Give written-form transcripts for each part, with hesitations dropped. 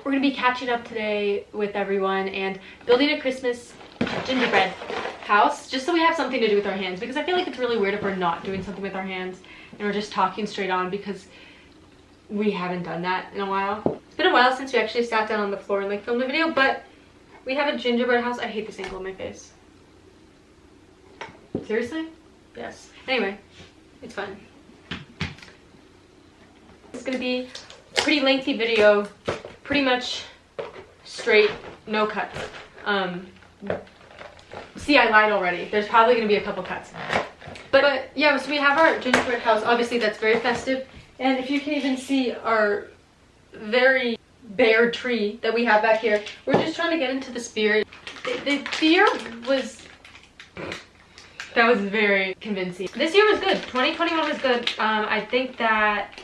We're gonna be catching up today with everyone and building a Christmas gingerbread house, just so we have something to do with our hands, because I feel like it's really weird if we're not doing something with our hands and we're just talking straight on, because we haven't done that in a while. It's been a while since we actually sat down on the floor and like filmed a video, but we have a gingerbread house. I hate this angle on my face. Seriously? Yes. Anyway, it's fun. It's gonna be a pretty lengthy video, pretty much straight, no cuts. See, I lied already. There's probably gonna be a couple cuts. But yeah, so we have our gingerbread house. Obviously, that's very festive. And if you can even see our very bare tree that we have back here, we're just trying to get into the spirit. The year was... That was very convincing. This year was good. 2021 was good. I think that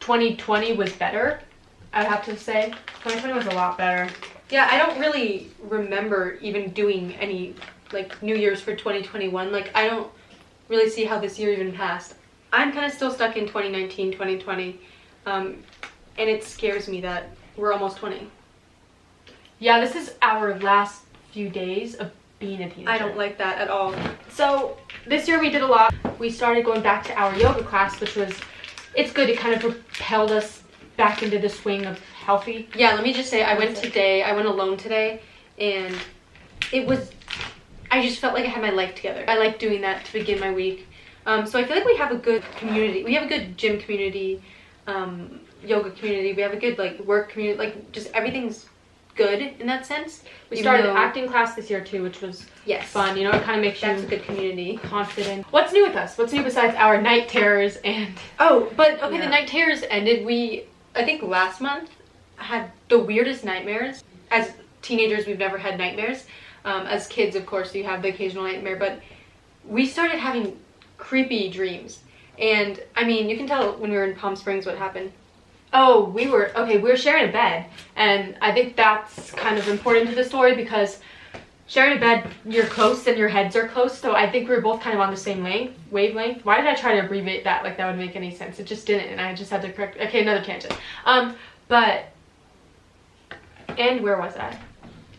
2020 was better, I have to say. 2020 was a lot better. Yeah, I don't really remember even doing any like New Year's for 2021. Like, I don't really see how this year even passed. I'm kind of still stuck in 2019, 2020. And it scares me that we're almost 20. Yeah, this is our last few days of being a teenager. I don't like that at all. So this year we did a lot. We started going back to our yoga class, which was, it's good. It kind of propelled us back into the swing of healthy. Yeah, let me just say, I went alone today, and it was, I just felt like I had my life together. I like doing that to begin my week. So I feel like we have a good community. We have a good gym community, yoga community. We have a good like work community. Like, just everything's good in that sense. We started acting class this year too, which was fun. You know, it kind of makes you, that's a good community, confident. What's new with us? What's new besides our night terrors and... Oh, but okay, the night terrors ended. I think last month, had the weirdest nightmares. As teenagers, we've never had nightmares. As kids, of course, you have the occasional nightmare, but we started having creepy dreams. And I mean, you can tell when we were in Palm Springs what happened. Oh, we were sharing a bed, and I think that's kind of important to the story, because sharing a bed, you're close and your heads are close, so I think we were both kind of on the same wavelength. Why did I try to abbreviate that like that would make any sense? It just didn't, and I just had to correct. Okay, another tangent. And where was I?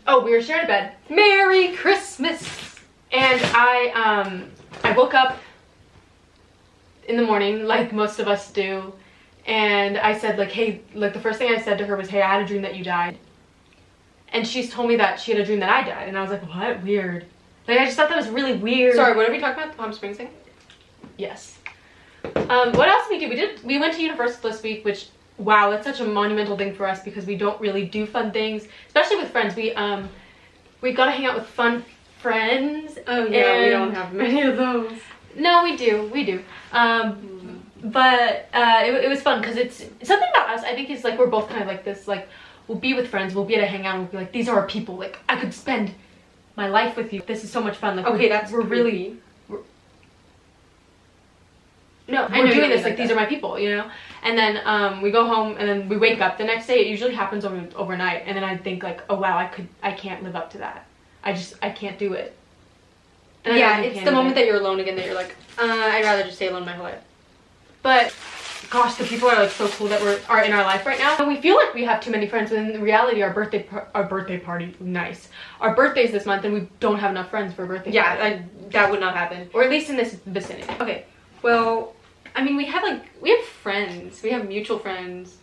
Oh, we were sharing a bed. Merry Christmas! And I woke up in the morning like most of us do. And I said, like, hey, like, the first thing I said to her was, hey, I had a dream that you died. And she's told me that she had a dream that I died. And I was like, what? Weird. Like, I just thought that was really weird. Sorry, what are we talking about? The Palm Springs thing? Yes. What else did we do? We went to Universal this week, which, wow, that's such a monumental thing for us, because we don't really do fun things, especially with friends. We got to hang out with fun friends. Oh, yeah, we don't have many of those. No, we do. But it was fun, because it's something about us, I think, is like we're both kind of like this, like, we'll be with friends, we'll be at a hangout, and we'll be like, these are our people, like, I could spend my life with you, this is so much fun. Like, okay, we're doing this, like, these are my people, you know. And then we go home, and then we wake up the next day. It usually happens overnight, and then I think like, oh wow, I can't live up to that. I can't do it. And yeah, it's the moment that you're alone again that you're like, I'd rather just stay alone my whole life. But gosh, the people are like so cool that are in our life right now. And we feel like we have too many friends, when in reality our birthday party, nice. Our birthday's this month, and we don't have enough friends for a birthday party. Yeah, that would not happen. Or at least in this vicinity. Okay, well, I mean, we have friends. We have mutual friends.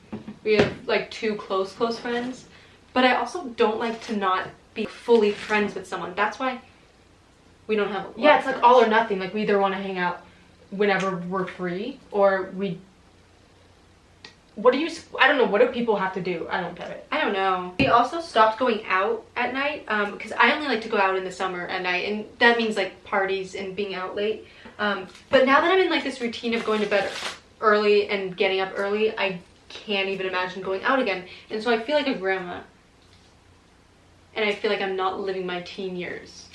We have like 2 close friends. But I also don't like to not be fully friends with someone. That's why we don't have a lot. Yeah, it's like all or nothing. Like, we either want to hang out whenever we're free, or I don't know, what do people have to do? I don't get it. I don't know. We also stopped going out at night, because I only like to go out in the summer at night, and that means like parties and being out late. But now that I'm in like this routine of going to bed early and getting up early, I can't even imagine going out again. And so I feel like a grandma, and I feel like I'm not living my teen years.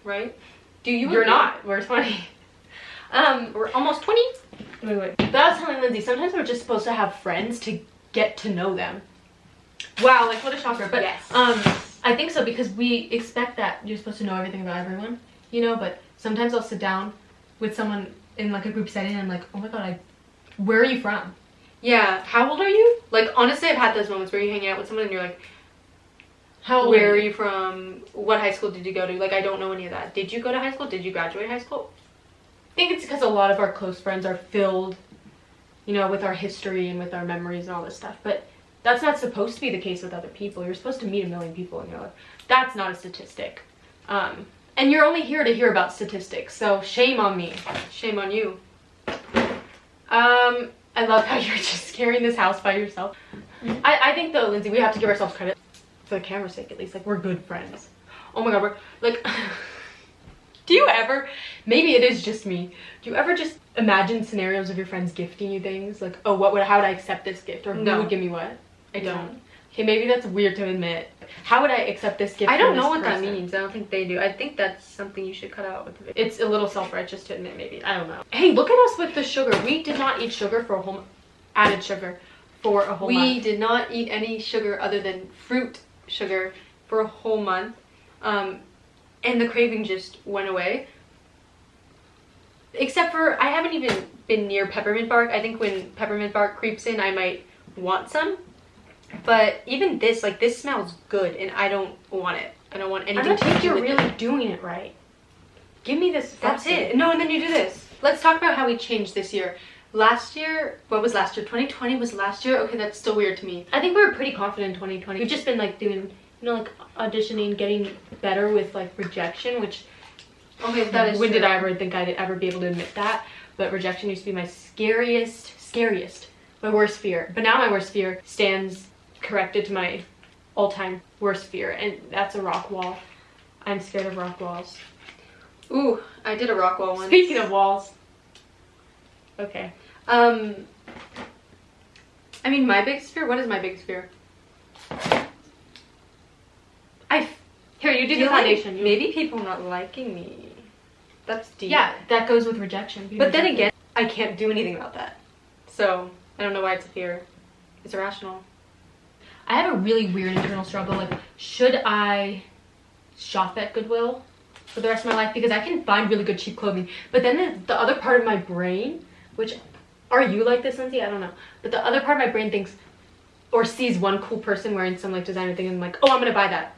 Right? Do you? You're not. We're 20. We're almost 20. Wait. But I was telling Lindsay, sometimes we're just supposed to have friends to get to know them. Wow, like, what a shocker. But yes. I think so, because we expect that you're supposed to know everything about everyone, you know, but sometimes I'll sit down with someone in like a group setting and I'm like, oh my god, where are you from? Yeah. How old are you? Like, honestly, I've had those moments where you hang out with someone and you're like, How old where are you from? What high school did you go to? Like, I don't know any of that. Did you go to high school? Did you graduate high school? I think it's because a lot of our close friends are filled, you know, with our history and with our memories and all this stuff. But that's not supposed to be the case with other people. You're supposed to meet a million people in your life. That's not a statistic. And you're only here to hear about statistics, so shame on me. Shame on you. I love how you're just carrying this house by yourself. I think though, Lindsay, we have to give ourselves credit for the camera's sake at least. Like, we're good friends. Oh my god, we're like do you ever, maybe it is just me, do you ever just imagine scenarios of your friends gifting you things? Like, oh, how would I accept this gift? Or who would give me what? I don't. Okay, maybe that's weird to admit. How would I accept this gift? I don't know what that means. I don't think they do. I think that's something you should cut out with the video. It's a little self-righteous to admit, maybe. I don't know. Hey, look at us with the sugar. We did not eat sugar for a whole added sugar for a whole month. We did not eat any sugar other than fruit sugar for a whole month. And the craving just went away. Except for, I haven't even been near peppermint bark. I think when peppermint bark creeps in, I might want some. But even this, like, this smells good, and I don't want it. I don't want anything to do with it. I don't think you're really doing it right. Give me this. That's it. No, and then you do this. Let's talk about how we changed this year. Last year, what was last year? 2020 was last year? Okay, that's still weird to me. I think we were pretty confident in 2020. We've just been, like, doing, you know, like, auditioning, getting better with, like, rejection, which... Okay, that is When true. did I ever think I'd ever be able to admit that? But rejection used to be my scariest, my worst fear. But now my worst fear stands corrected to my all-time worst fear, and that's a rock wall. I'm scared of rock walls. Ooh, I did a rock wall once. Speaking of walls. Okay. I mean, my biggest fear? What is my biggest fear? Here, you do the foundation. Like maybe people not liking me. That's deep. Yeah, that goes with rejection. But then again, I can't do anything about that. So, I don't know why it's a fear. It's irrational. I have a really weird internal struggle. Like, should I shop at Goodwill for the rest of my life? Because I can find really good cheap clothing. But then the other part of my brain, which, are you like this, Lindsay? I don't know. But the other part of my brain thinks, or sees one cool person wearing some, like, designer thing, and I'm like, oh, I'm gonna buy that.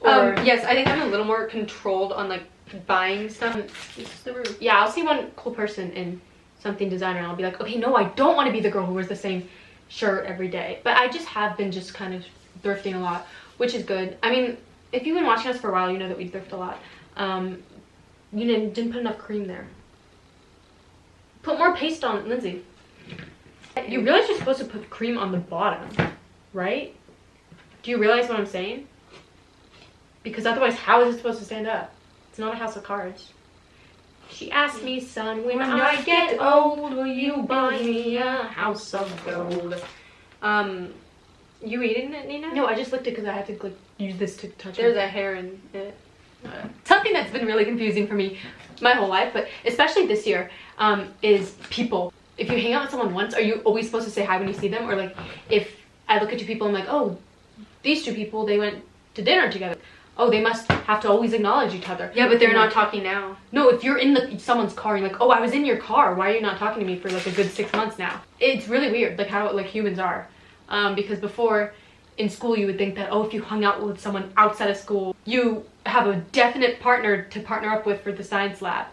Or, yes, I think I'm a little more controlled on, like, buying stuff. This is the roof. Yeah, I'll see one cool person in something designer, and I'll be like, okay, no, I don't want to be the girl who wears the same shirt every day. But I just have been just kind of thrifting a lot, which is good. I mean, if you've been watching us for a while, you know that we thrift a lot. You didn't put enough cream there. Put more paste on, Lindsay. You realize you're supposed to put cream on the bottom, right? Do you realize what I'm saying? Because otherwise, how is it supposed to stand up? It's not a house of cards. She asked me, son, when I get old, will you buy me a house of gold? You eating it, Nina? No, I just licked it because I had to, like, use this to touch it. There's a hair in it. Something that's been really confusing for me my whole life, but especially this year, is people. If you hang out with someone once, are you always supposed to say hi when you see them? Or, like, if I look at two people, I'm like, oh, these two people, they went to dinner together. Oh, they must have to always acknowledge each other. Yeah, but they're not talking now. No, if you're in someone's car, you're like, oh, I was in your car. Why are you not talking to me for, like, a good 6 months now? It's really weird, like, how, like, humans are. Because before, in school, you would think that, oh, if you hung out with someone outside of school, you have a definite partner to partner up with for the science lab.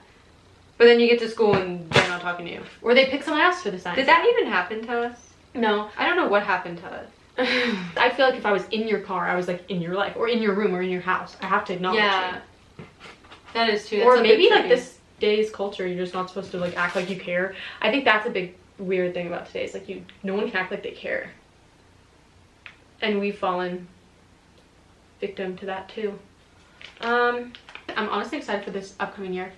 But then you get to school and they're not talking to you. Or they pick someone else for the science lab. Did that even happen to us? No. I don't know what happened to us. I feel like if I was in your car, I was, like, in your life, or in your room, or in your house. I have to acknowledge you. That is true. Or maybe, like, this day's culture, you're just not supposed to, like, act like you care. I think that's a big weird thing about today. Is, like, no one can act like they care. And we've fallen victim to that too. I'm honestly excited for this upcoming year.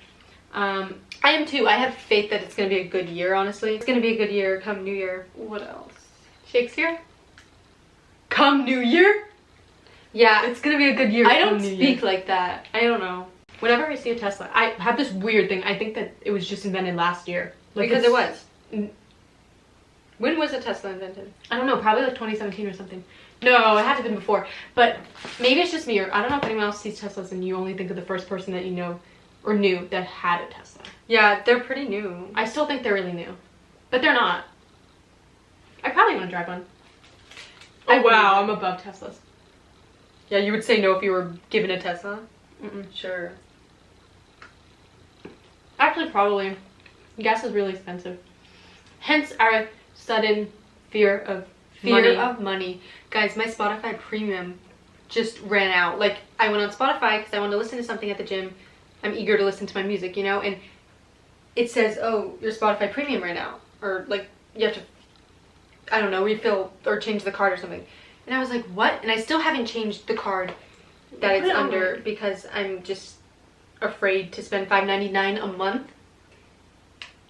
I am too. I have faith that it's gonna be a good year, honestly. It's gonna be a good year come New Year. What else? Shakespeare? Come New Year? Yeah. It's gonna be a good year. I don't speak like that. I don't know. Whenever I see a Tesla, I have this weird thing. I think that it was just invented last year. Like, because it was. When was a Tesla invented? I don't know, probably like 2017 or something. No, it had to have been before. But maybe it's just me, or I don't know if anyone else sees Teslas and you only think of the first person that you know or knew that had a Tesla. Yeah, they're pretty new. I still think they're really new. But they're not. I probably want to drive one. Oh, wow. I'm above Teslas. Yeah, you would say no if you were given a Tesla? Mm-mm. Sure. Actually, probably. Gas is really expensive. Hence our sudden fear of money. Guys, my Spotify premium just ran out. Like, I went on Spotify because I wanted to listen to something at the gym. I'm eager to listen to my music, you know? And it says, oh, your Spotify premium ran out. Or, like, you have to, I don't know, refill or change the card or something. And I was like, what? And I still haven't changed the card that it's under because I'm just afraid to spend $5.99 a month.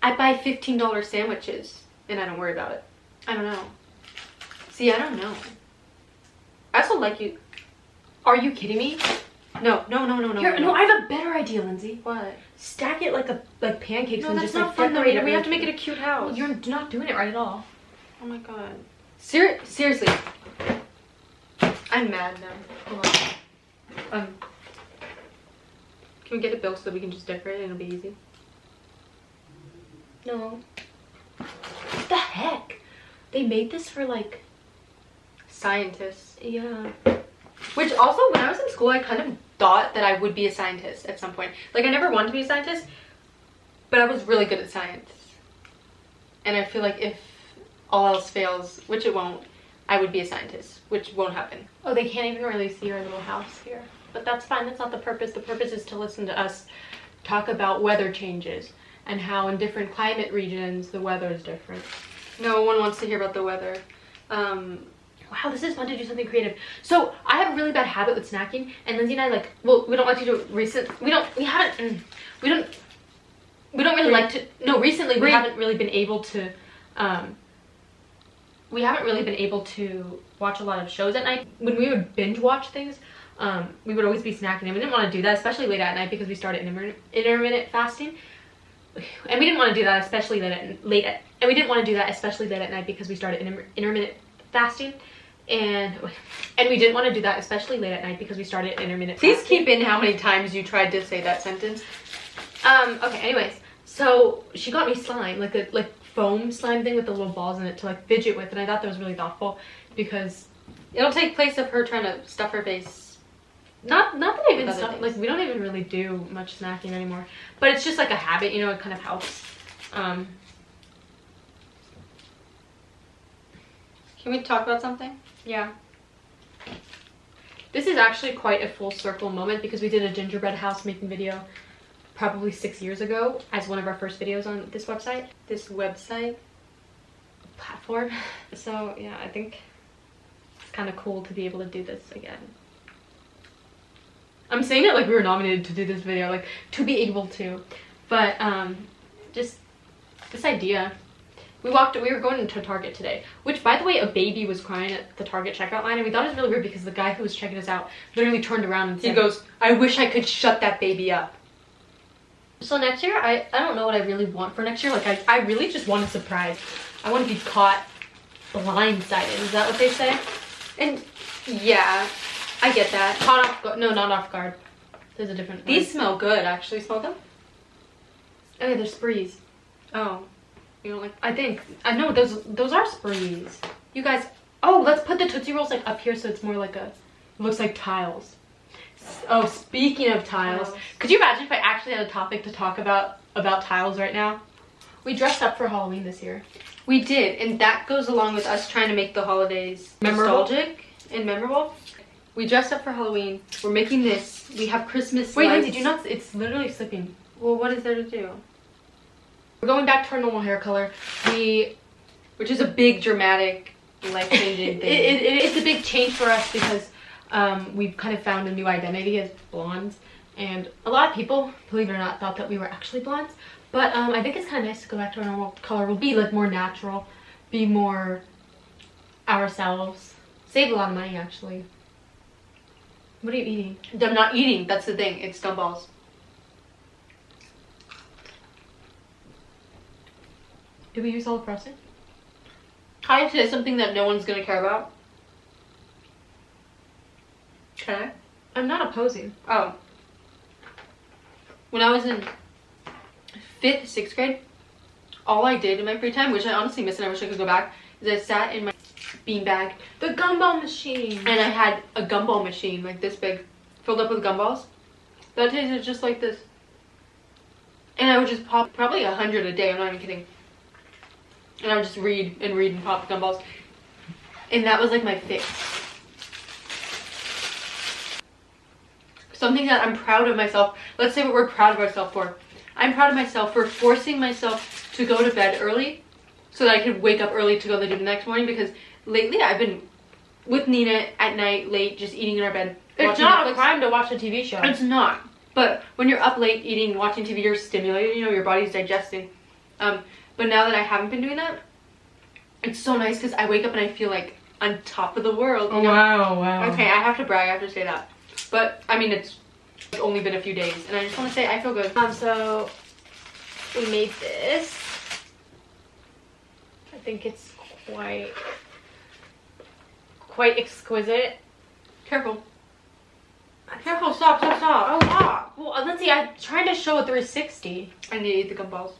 I buy $15 sandwiches and I don't worry about it. I don't know. See, I don't know. I also like you. Are you kidding me? No. Here, no, I have a better idea, Lindsay. What? Stack it like pancakes No, and that's just not like fun though. decorate it. We have to make it a cute house. Well, you're not doing it right at all. Oh my god. Seriously. I'm mad now. Hold on. Can we get a bill so that we can just decorate it and it'll be easy? No. What the heck? They made this for like Scientists. yeah. Which also, when I was in school, I kind of thought that I would be a scientist at some point. Like, I never wanted to be a scientist, but I was really good at science. And I feel like if all else fails, which it won't, I would be a scientist, which won't happen. Oh, they can't even really see our little house here. But that's fine. That's not the purpose. The purpose is to listen to us talk about weather changes and how in different climate regions the weather is different. No one wants to hear about the weather. Wow, this is fun to do something creative. So I have a really bad habit with snacking, and Lindsay and I like. Well, we don't like to do it we don't really like to. No, recently we haven't really been able to. We haven't really been able to watch a lot of shows at night. When we would binge watch things, we would always be snacking, and we didn't want to do that, especially late at night, because we started intermittent fasting. And we didn't want to do that, especially late at night because we started intermittent fasting. And we didn't want to do that, especially late at night, because we started intermittent Please fasting. keep in how many times you tried to say that sentence. Okay, anyways. So she got me slime, like a foam slime thing with the little balls in it to like fidget with, and I thought that was really thoughtful because it'll take place of her trying to stuff her face. Not that I even stuff, like we don't even really do much snacking anymore. But it's just like a habit, you know, it kind of helps. Can we talk about something? Yeah. This is actually quite a full circle moment because we did a gingerbread house making video probably 6 years ago as one of our first videos on this website. This website? Platform. So yeah, I think it's kind of cool to be able to do this again. I'm saying it like we were nominated to do this video, like to be able to. But just this idea. We were going into Target today, which by the way, a baby was crying at the Target checkout line, and we thought it was really weird because the guy who was checking us out literally turned around and said, he goes, I wish I could shut that baby up. So next year, I don't know what I really want for next year. Like I really just want a surprise. I want to be caught blindsided. Is that what they say? And yeah, I get that. Caught off guard. No, not off guard. There's a different These word. smell good, actually. Smell them? Oh yeah, they're sprees. Oh. You don't like? I know those are sprees. You guys, oh, let's put the Tootsie Rolls like up here so it's more like it looks like tiles. Oh, speaking of tiles, could you imagine if I actually had a topic to talk about tiles right now? We dressed up for Halloween this year. We did, and that goes along with us trying to make the holidays nostalgic and memorable. We dressed up for Halloween. We're making this. We have Christmas Wait, lights. Lindsay, do not. It's literally slipping. Well, what is there to do? We're going back to our normal hair color. Which is a big, dramatic, life-changing thing. It's a big change for us because we've kind of found a new identity as blondes. And a lot of people, believe it or not, thought that we were actually blondes. But I think it's kind of nice to go back to our normal color. We'll be like more natural, be more ourselves. Save a lot of money, actually. What are you eating? I'm not eating. That's the thing. It's gumballs. Did we use all the frosting? Can I say something that no one's gonna care about? Can I? I'm not opposing. Oh. When I was in 5th, 6th grade, all I did in my free time, which I honestly miss and I wish I could go back, is I sat in my beanbag, The gumball machine. and I had a gumball machine like this big, filled up with gumballs. That tasted just like this. And I would just pop probably 100 a day, I'm not even kidding. And I would just read and pop gumballs. And that was like my fix. Something that I'm proud of myself. Let's say what we're proud of ourselves for. I'm proud of myself for forcing myself to go to bed early so that I could wake up early to go to the gym the next morning, because lately I've been with Nina at night late, just eating in our bed. It's not a crime to watch a TV show. It's not. But when you're up late eating, watching TV, you're stimulated, you know, your body's digesting. But now that I haven't been doing that, it's so nice because I wake up and I feel like on top of the world. You know? Wow. Okay, I have to brag, I have to say that. But, I mean, it's only been a few days, and I just want to say I feel good. So we made this. I think it's quite exquisite. Careful. Careful, stop. Oh, wow. Well, Lindsay, I'm trying to show a 360. I need to eat the gumballs.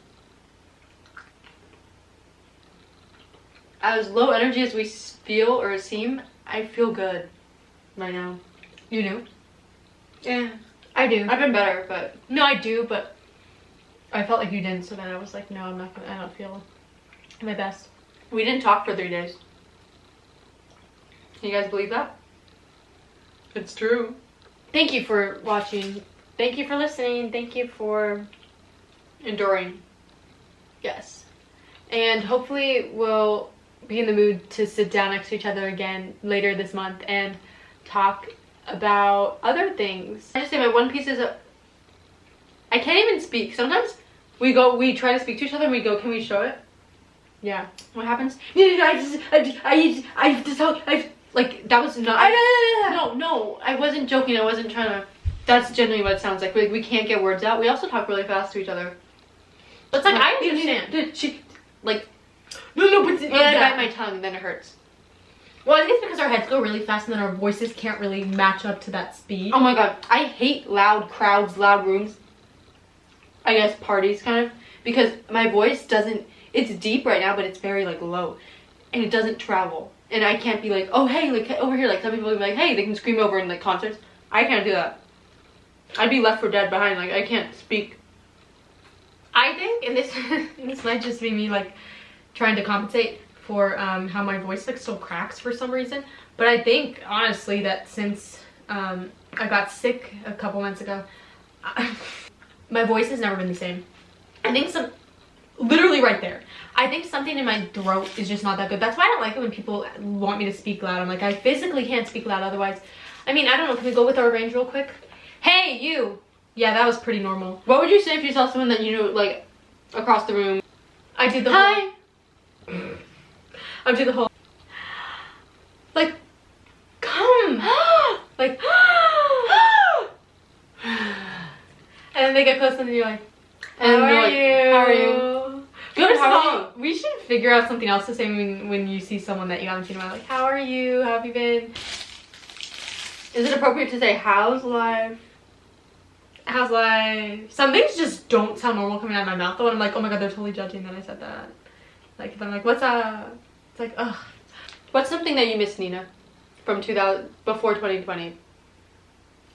As low energy as we feel or seem, I feel good right now. You do? Yeah. I do. I've been better, but... No, I do, but I felt like you didn't, so then I was like, no, I don't feel my best. We didn't talk for 3 days. Can you guys believe that? It's true. Thank you for watching. Thank you for listening. Thank you for enduring. Yes. And hopefully we'll be in the mood to sit down next to each other again later this month and talk about other things. I just say my one piece is I can't even speak. Sometimes we try to speak to each other and we go, can we show it? Yeah. What happens? I have to talk. Like, that was not... No, I wasn't joking. I wasn't trying to... That's genuinely what it sounds like. We can't get words out. We also talk really fast to each other. It's like, I understand. Dude, she... Like... No, but... When I bite my tongue, then it hurts. Well, I think it's because our heads go really fast and then our voices can't really match up to that speed. Oh my god. I hate loud crowds, loud rooms. I guess parties, kind of. Because my voice doesn't... It's deep right now, but it's very, like, low. And it doesn't travel. And I can't be like, oh, hey, like, over here. Like, some people will be like, hey, they can scream over in, like, concerts. I can't do that. I'd be left for dead behind. Like, I can't speak. I think, and this might just be me, like, trying to compensate for how my voice, like, still cracks for some reason. But I think, honestly, that since I got sick a couple months ago, my voice has never been the same. I think literally right there. I think something in my throat is just not that good. That's why I don't like it when people want me to speak loud. I'm like, I physically can't speak loud otherwise. I mean, I don't know. Can we go with our range real quick? Hey, you. Yeah, that was pretty normal. What would you say if you saw someone that you knew, like, across the room? I did the Hi. I did the whole. Like, come. Like, and then they get close and you're like, how are you? Good, how are you? We should figure out something else to say when you see someone that you haven't seen in a while. Like, how are you? How have you been? Is it appropriate to say, how's life? How's life? Some things just don't sound normal coming out of my mouth though, and I'm like, oh my god, they're totally judging that I said that. Like, if I'm like, what's up? It's like, ugh. What's something that you miss, Nina, from before 2020?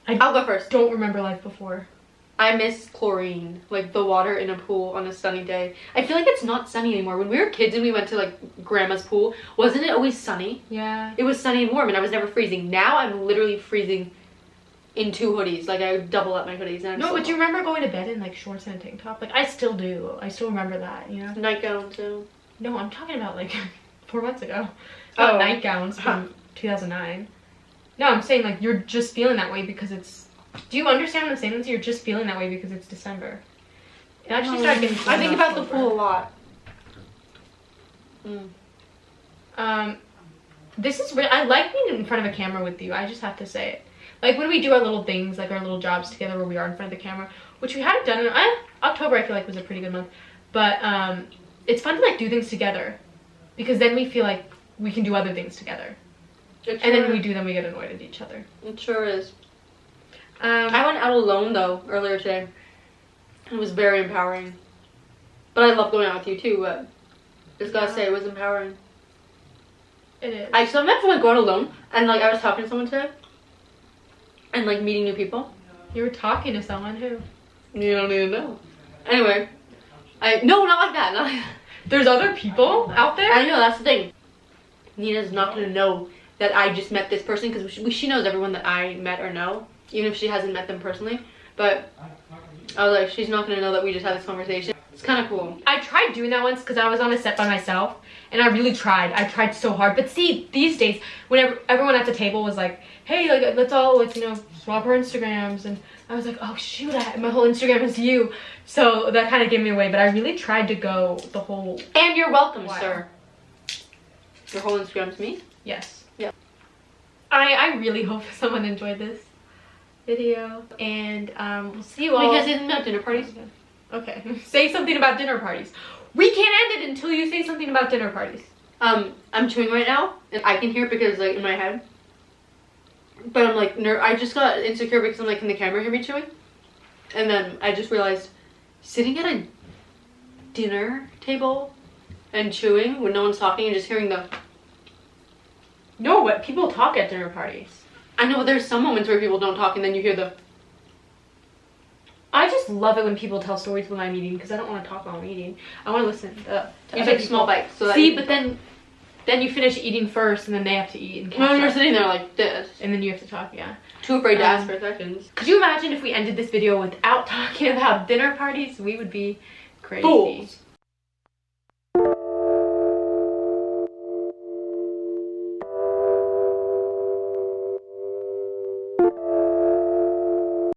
I'll go first. Don't remember life before. I miss chlorine, like the water in a pool on a sunny day. I feel like it's not sunny anymore. When we were kids and we went to like grandma's pool, wasn't it always sunny? Yeah. It was sunny and warm and I was never freezing. Now I'm literally freezing in 2 hoodies. Like I double up my hoodies. And no, but you remember going to bed in like shorts and a tank top? Like I still do. I still remember that, you know? Nightgown too. No, I'm talking about like 4 months ago. Oh. Not nightgowns from 2009. No, I'm saying like you're just feeling that way because it's... Do you understand what I'm saying? You're just feeling that way because it's December. It actually started getting cold. I think about the pool a lot. This is real. I like being in front of a camera with you. I just have to say it. Like when we do our little things, like our little jobs together where we are in front of the camera, which we haven't done in October. I feel like was a pretty good month, but it's fun to like do things together because then we feel like we can do other things together. And then we do them, we get annoyed at each other. It sure is. I went out alone though earlier today. It was very empowering. But I love going out with you too, but just gotta say it was empowering. It is. I sometimes want to go out alone, and like I was talking to someone today, and like meeting new people. You were talking to someone who? You don't even know. Anyway, no, not like that. Not like that. There's other people out there? I know, that's the thing. Nina's not gonna know that I just met this person because she knows everyone that I met or know, even if she hasn't met them personally. But I was like, she's not gonna know that we just had this conversation. It's kind of cool. I tried doing that once because I was on a set by myself, and I really tried. I tried so hard. But see, these days, whenever everyone at the table was like, hey, like, let's you know, swap our Instagrams, and I was like, oh shoot, my whole Instagram is you. So that kind of gave me away, but I really tried to go the whole... And you're welcome, Wow. sir. Your whole Instagram's me? Yes. Yeah. I really hope someone enjoyed this video, and we'll see you all... Because it's about dinner parties. Okay. Say something about dinner parties. We can't end it until you say something about dinner parties. I'm chewing right now, and I can hear it because like in my head. But I'm like, I just got insecure because I'm like, can the camera hear me chewing? And then I just realized, sitting at a dinner table and chewing when no one's talking and just hearing the... No, but people talk at dinner parties. I know, but there's some moments where people don't talk and then you hear the... I just love it when people tell stories when I'm eating because I don't want to talk while I'm eating. I want to listen to You other take small people. bites. So that See, but then you finish eating first and then they have to eat and catch when you're up. sitting there like this. And then you have to talk, yeah. Too afraid to ask for seconds. Could you imagine if we ended this video without talking about dinner parties? We would be crazy. Fools.